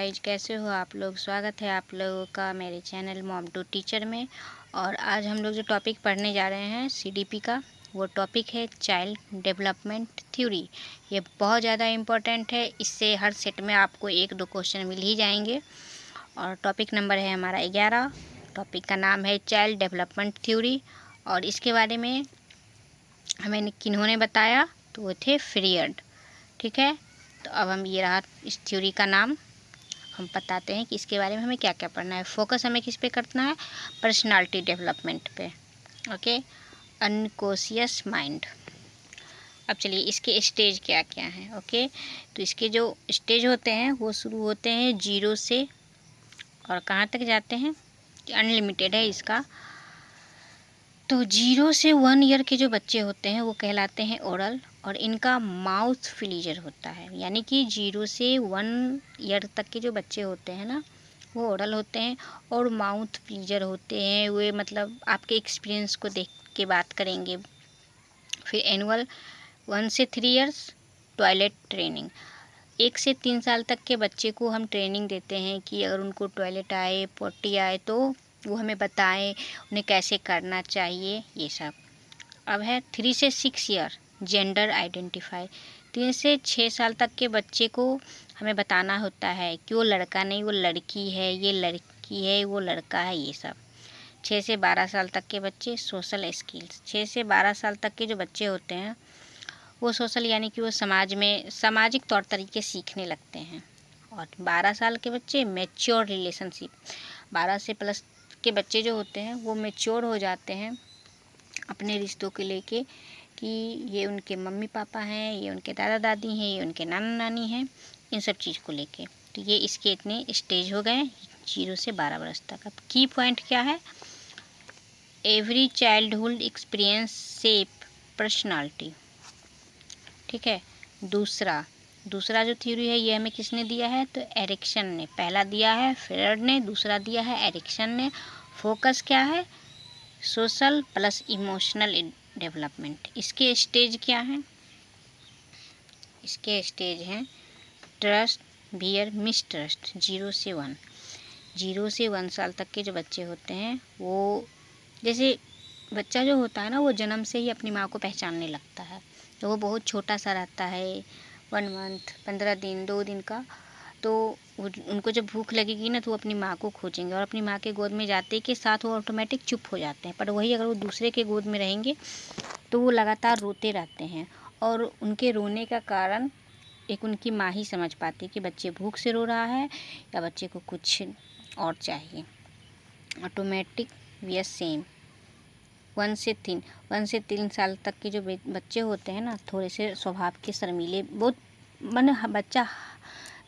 Guys, कैसे हो आप लोग। स्वागत है आप लोगों का मेरे चैनल मॉम टू टीचर में। और आज हम लोग जो टॉपिक पढ़ने जा रहे हैं सीडीपी का, वो टॉपिक है चाइल्ड डेवलपमेंट थ्योरी। ये बहुत ज़्यादा इम्पोर्टेंट है, इससे हर सेट में आपको 1-2 क्वेश्चन मिल ही जाएंगे। और टॉपिक नंबर है हमारा 11। टॉपिक का नाम है चाइल्ड डेवलपमेंट थ्योरी। और इसके बारे में हमें किन्होंने बताया, तो वो थे फ्रीयड। ठीक है, तो अब हम ये रहा इस थ्योरी का नाम। हम बताते हैं कि इसके बारे में हमें क्या क्या पढ़ना है। फोकस हमें किस पे करना है? पर्सनालिटी डेवलपमेंट पे। Okay, unconscious mind. अब चलिए इसके स्टेज क्या क्या हैं। ओके, तो इसके जो स्टेज होते हैं वो शुरू होते हैं 0 से और कहाँ तक जाते हैं, अनलिमिटेड है इसका। तो 0 से 1 ईयर के जो बच्चे होते हैं वो कहलाते हैं ओरल, और इनका माउथ फ्लीजर होता है। यानी कि 0 से 1 ईयर तक के जो बच्चे होते हैं ना, वो ओरल होते हैं और माउथ फ्लीजर होते हैं। वे मतलब आपके एक्सपीरियंस को देख के बात करेंगे। फिर एनुअल 1 से 3 ईयर्स टॉयलेट ट्रेनिंग। 1 से 3 साल तक के बच्चे को हम ट्रेनिंग देते हैं कि अगर उनको टॉयलेट आए, पोटी आए, तो वो हमें बताएं उन्हें कैसे करना चाहिए, ये सब। अब है 3 से 6 ईयर जेंडर आइडेंटिफाई। 3 से 6 साल तक के बच्चे को हमें बताना होता है कि वो लड़का नहीं, वो लड़की है, ये लड़की है, वो लड़का है, ये सब। 6 से 12 साल तक के बच्चे सोशल स्किल्स। 6 से 12 साल तक के जो बच्चे होते हैं वो सोशल, यानी कि वो समाज में सामाजिक तौर तरीके सीखने लगते हैं। और 12 साल के बच्चे मैच्योर रिलेशनशिप। 12 से प्लस के बच्चे जो होते हैं वो मैच्योर हो जाते हैं अपने रिश्तों के लेके, कि ये उनके मम्मी पापा हैं, ये उनके दादा दादी हैं, ये उनके नाना नानी हैं, इन सब चीज़ को लेके। तो ये इसके इतने स्टेज हो गए 0 से 12 वर्ष तक। अब की पॉइंट क्या है? Every childhood experience shape personality. ठीक है, दूसरा जो थ्योरी है ये हमें किसने दिया है? तो एरिक्सन ने पहला दिया है, फ्रेड ने दूसरा दिया है, एरिक्सन ने। फोकस क्या है? Social plus emotional development. इसके स्टेज क्या हैं? इसके स्टेज हैं ट्रस्ट, फियर, मिसट्रस्ट। 0 से 1। 0 से 1 साल तक के जो बच्चे होते हैं वो, जैसे बच्चा जो होता है ना, वो जन्म से ही अपनी माँ को पहचानने लगता है। तो वो बहुत छोटा सा रहता है, 1 मंथ, 15 दिन, 2 दिन का। तो उनको जब भूख लगेगी ना, तो वो अपनी माँ को खोजेंगे और अपनी माँ के गोद में जाते के साथ वो ऑटोमेटिक चुप हो जाते हैं। पर वही अगर वो दूसरे के गोद में रहेंगे तो वो लगातार रोते रहते हैं, और उनके रोने का कारण एक उनकी माँ ही समझ पाती है कि बच्चे भूख से रो रहा है या बच्चे को कुछ और चाहिए। Automatic we are same. 1 से 3 साल तक के जो बच्चे होते हैं ना, थोड़े से स्वभाव के शर्मीले, बहुत बच्चा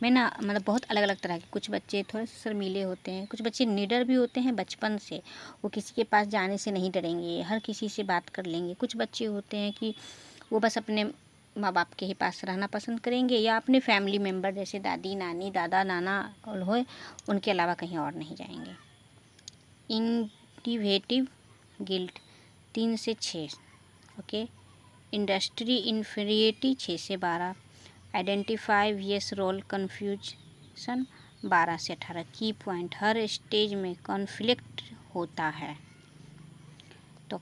में ना, मतलब बहुत अलग अलग तरह के कुछ बच्चे थोड़े से शर्मीले होते हैं, कुछ बच्चे निडर भी होते हैं बचपन से। वो किसी के पास जाने से नहीं डरेंगे, हर किसी से बात कर लेंगे। कुछ बच्चे होते हैं कि वो बस अपने माँ बाप के ही पास रहना पसंद करेंगे, या अपने फैमिली मेम्बर जैसे दादी नानी दादा नाना और होए, उनके अलावा कहीं और नहीं जाएंगे। इंडिवेटिव गिल्ट 3 से 6। ओके, इंडस्ट्री इन्फीरियरिटी 6 से 12। आइडेंटिफाई वीएस रोल कन्फ्यूजन 12 से 18। की पॉइंट, हर स्टेज में कॉन्फ्लिक्ट होता है। तो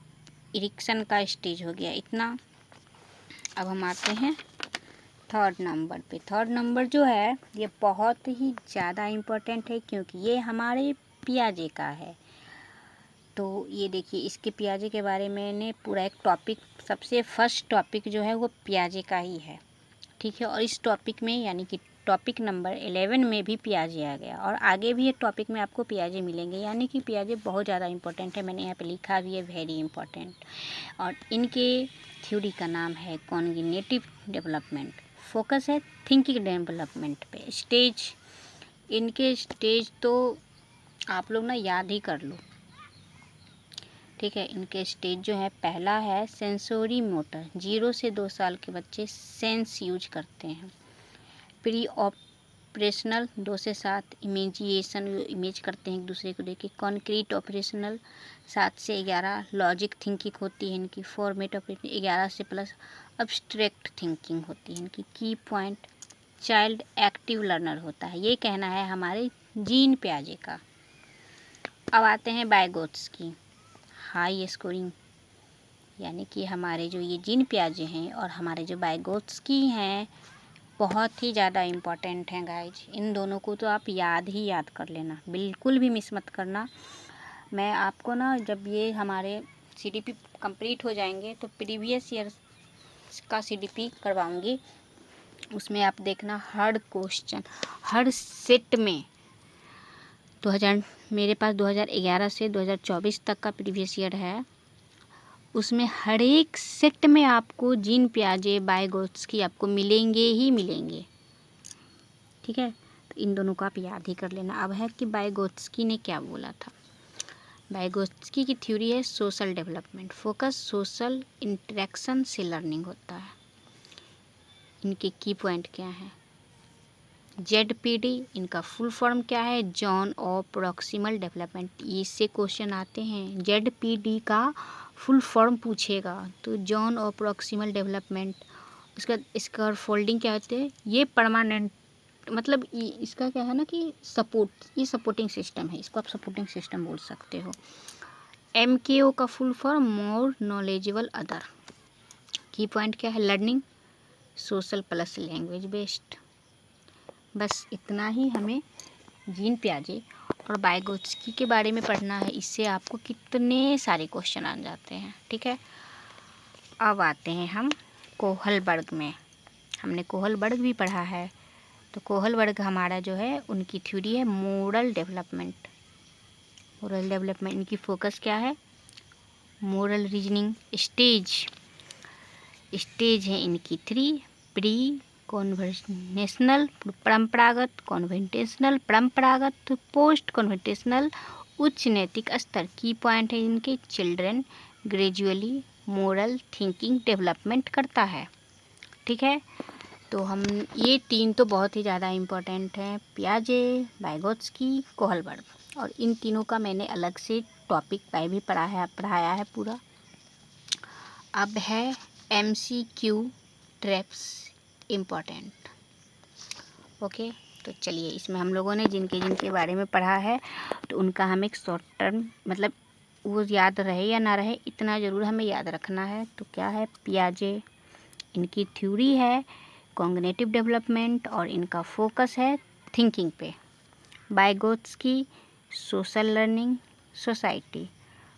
इरिक्शन का स्टेज हो गया इतना। अब हम आते हैं 3rd नंबर पे। 3rd नंबर जो है ये बहुत ही ज़्यादा इम्पोर्टेंट है, क्योंकि ये हमारे पियाजे का है। तो ये देखिए, इसके पियाजे के बारे में मैंने पूरा एक टॉपिक, सबसे फर्स्ट टॉपिक जो है वो पियाजे का ही है। ठीक है, और इस टॉपिक में, यानी कि टॉपिक नंबर 11 में भी पियाजे आ गया, और आगे भी एक टॉपिक में आपको पियाजे मिलेंगे। यानी कि पियाजे बहुत ज़्यादा इंपॉर्टेंट है, मैंने यहाँ पे लिखा भी है वेरी इंपॉर्टेंट। और इनके थ्योरी का नाम है कॉग्निटिव डेवलपमेंट। फोकस है थिंकिंग डेवलपमेंट पे। स्टेज, इनके स्टेज तो आप लोग ना याद ही कर लो। ठीक है, इनके स्टेज जो है, पहला है सेंसोरी मोटर। 0 से 2 साल के बच्चे सेंस यूज करते हैं। प्री ऑपरेशनल 2 से 7। इमेजिएशन, इमेज करते हैं एक दूसरे को देख के। कॉन्क्रीट ऑपरेशनल 7 से 11। लॉजिक थिंकिंग होती है इनकी। फॉर्मेट ऑपरेशन 11 से प्लस। अब्स्ट्रैक्ट थिंकिंग होती है इनकी। की पॉइंट, चाइल्ड एक्टिव लर्नर होता है, ये कहना है हमारे जीन पियाजे का। अब आते हैं वाइगोत्स्की, हाई स्कोरिंग, यानी कि हमारे जो ये जीन पियाजे हैं और हमारे जो वाइगोत्स्की हैं बहुत ही ज़्यादा इम्पॉर्टेंट हैं गाइज। इन दोनों को तो आप याद कर लेना, बिल्कुल भी मिस मत करना। मैं आपको ना जब ये हमारे CDP कंप्लीट हो जाएंगे तो प्रीवियस ईयर का CDP करवाऊंगी, उसमें आप देखना हर क्वेश्चन हर सेट में 2000 मेरे पास 2011 से 2024 तक का प्रीवियस ईयर है, उसमें हर एक सेट में आपको जीन पियाजे वाइगोत्स्की आपको मिलेंगे ही मिलेंगे। ठीक है, तो इन दोनों को आप याद ही कर लेना। अब है कि वाइगोत्स्की ने क्या बोला था। वाइगोत्स्की की थ्योरी है social development, focus social interaction से लर्निंग होता है। इनके की पॉइंट क्या है। ZPD इनका फुल फॉर्म क्या है, जोन ऑफ प्रॉक्सिमल डेवलपमेंट, इससे क्वेश्चन आते हैं। ZPD का फुल फॉर्म पूछेगा तो जोन ऑफ प्रॉक्सिमल डेवलपमेंट, इसका फोल्डिंग क्या होते हैं, ये परमानेंट, मतलब इसका क्या है ना कि ये सपोर्टिंग सिस्टम है, इसको आप सपोर्टिंग सिस्टम बोल सकते हो। MKO का full form more knowledgeable other, की पॉइंट क्या है, learning social plus language based. बस इतना ही हमें जीन पियाजे और वाइगोत्स्की के बारे में पढ़ना है, इससे आपको कितने सारे क्वेश्चन आ जाते हैं। ठीक है, अब आते हैं हम कोहलबर्ग में। हमने कोहलबर्ग भी पढ़ा है, तो कोहलबर्ग हमारा जो है उनकी थ्योरी है मोरल डेवलपमेंट। मोरल डेवलपमेंट इनकी फोकस क्या है, मोरल रीजनिंग स्टेज है इनकी 3, प्री कॉन्वेंशनल परंपरागत, कॉन्वेंटेशनल परंपरागत, पोस्ट कॉन्वेंटेशनल उच्च नैतिक स्तर। की पॉइंट है इनके, children gradually moral thinking development करता है। ठीक है, तो हम ये 3 तो बहुत ही ज़्यादा इम्पोर्टेंट हैं, पियाजे, वाइगोत्स्की, कोहलबर्ग, और इन तीनों का मैंने अलग से टॉपिक भी पढ़ाया है पूरा। अब है MCQ ट्रैप्स इम्पॉर्टेंट। ओके, तो चलिए इसमें हम लोगों ने जिनके बारे में पढ़ा है तो उनका हम एक शॉर्ट टर्म, मतलब वो याद रहे या ना रहे इतना ज़रूर हमें याद रखना है। तो क्या है, पियाजे इनकी थ्योरी है कॉग्निटिव डेवलपमेंट और इनका फोकस है थिंकिंग पे। Vygotsky social learning society,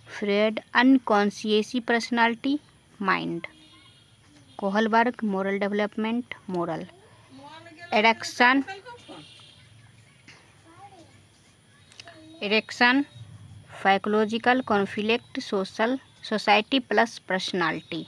Freud unconsciousness personality mind, Kohlberg moral development moral, Erikson psychological conflict social society plus personality.